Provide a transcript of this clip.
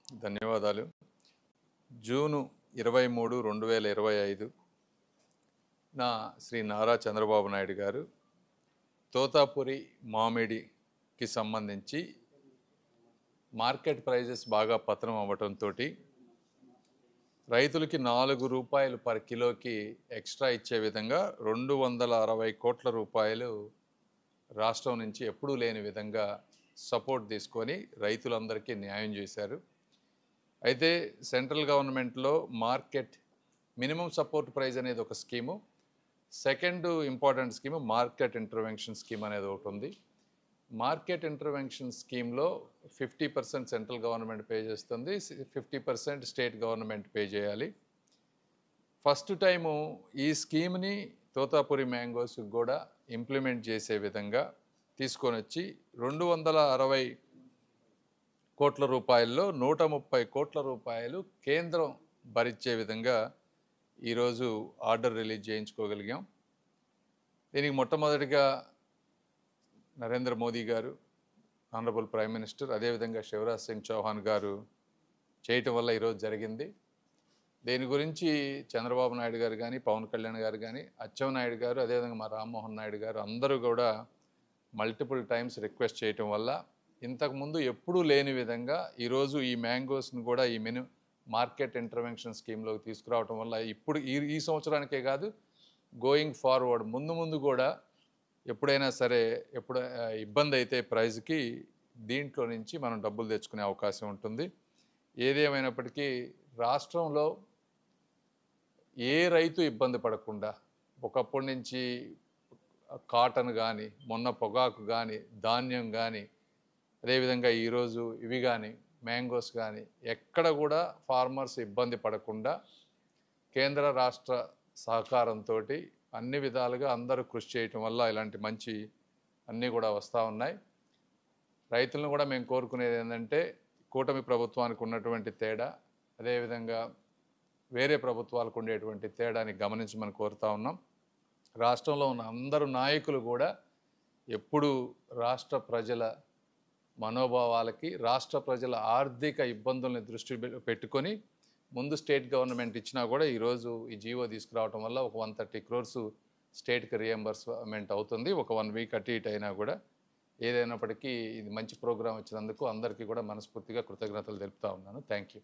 ధన్యవాదాలు. జూను 23, 2025 శ్రీ నారా చంద్రబాబు నాయుడు గారు తోతాపురి మామిడికి సంబంధించి మార్కెట్ ప్రైజెస్ బాగా పతనం అవ్వటంతో రైతులకి 4 రూపాయలు పర్ కిలోకి ఎక్స్ట్రా ఇచ్చే విధంగా 260 కోట్ల రూపాయలు రాష్ట్రం నుంచి ఎప్పుడూ లేని విధంగా సపోర్ట్ తీసుకొని రైతులందరికీ న్యాయం చేశారు. అయితే సెంట్రల్ గవర్నమెంట్లో మార్కెట్ మినిమం సపోర్ట్ ప్రైస్ అనేది ఒక scheme, second important scheme market intervention scheme అనేది ఒకటి ఉంది. మార్కెట్ ఇంటర్వెన్షన్ స్కీమ్లో 50% సెంట్రల్ గవర్నమెంట్ పే చేస్తుంది, 50% స్టేట్ గవర్నమెంట్ పే చేయాలి. ఫస్ట్ టైము ఈ స్కీమ్ని తోతాపురి మ్యాంగోస్ కూడా ఇంప్లిమెంట్ చేసే విధంగా తీసుకొని వచ్చి 260 కోట్ల రూపాయల్లో 130 కోట్ల రూపాయలు కేంద్రం భరించే విధంగా ఈరోజు ఆర్డర్ రిలీజ్ చేయించుకోగలిగాం. దీనికి మొట్టమొదటిగా నరేంద్ర మోదీ గారు, ఆనరబుల్ ప్రైమ్ మినిస్టర్, అదేవిధంగా శివరాజ్ సింగ్ చౌహాన్ గారు చేయటం వల్ల ఈరోజు జరిగింది. దీని గురించి చంద్రబాబు నాయుడు గారు కానీ, పవన్ కళ్యాణ్ గారు కానీ, అచ్చెన్నాయుడు గారు, అదేవిధంగా మా రామ్మోహన్ నాయుడు గారు అందరూ కూడా మల్టిపుల్ టైమ్స్ రిక్వెస్ట్ చేయటం వల్ల ఇంతకుముందు ఎప్పుడూ లేని విధంగా ఈరోజు ఈ మ్యాంగోస్ని కూడా ఈ మార్కెట్ ఇంటర్వెన్షన్ స్కీమ్లోకి తీసుకురావటం వల్ల ఇప్పుడు ఈ సంవత్సరానికే కాదు, గోయింగ్ ఫార్వర్డ్ ముందు కూడా ఎప్పుడైనా సరే ఇబ్బంది అయితే ప్రైజ్కి దీంట్లో నుంచి మనం డబ్బులు తెచ్చుకునే అవకాశం ఉంటుంది. ఏదేమైనప్పటికీ రాష్ట్రంలో ఏ రైతు ఇబ్బంది పడకుండా ఒకప్పటి నుంచి కాటన్ కానీ, మొన్న పొగాకు కానీ, ధాన్యం కానీ, అదేవిధంగా ఈరోజు ఇవి కానీ మ్యాంగోస్ కానీ ఎక్కడ కూడా ఫార్మర్స్ ఇబ్బంది పడకుండా కేంద్ర రాష్ట్ర సహకారంతో అన్ని విధాలుగా అందరూ కృషి చేయటం వల్ల ఇలాంటి మంచి అన్నీ కూడా వస్తూ ఉన్నాయి. రైతులను కూడా మేము కోరుకునేది ఏంటంటే కూటమి ప్రభుత్వానికి ఉన్నటువంటి తేడా, అదేవిధంగా వేరే ప్రభుత్వాలకు ఉండేటువంటి తేడాని గమనించమని కోరుతా ఉన్నాం. రాష్ట్రంలో ఉన్న అందరు నాయకులు కూడా ఎప్పుడు రాష్ట్ర ప్రజల మనోభావాలకి, రాష్ట్ర ప్రజల ఆర్థిక ఇబ్బందుల్ని దృష్టి పెట్టుకొని ముందు స్టేట్ గవర్నమెంట్ ఇచ్చినా కూడా ఈరోజు ఈ జీవో తీసుకురావటం వల్ల ఒక 130 crores స్టేట్కి రియంబర్స్మెంట్ అవుతుంది. ఒక 1 week అటు ఇటు అయినా కూడా. ఏదైనప్పటికీ ఇది మంచి ప్రోగ్రాం వచ్చినందుకు అందరికీ కూడా మనస్ఫూర్తిగా కృతజ్ఞతలు తెలుపుతా ఉన్నాను. Thank you.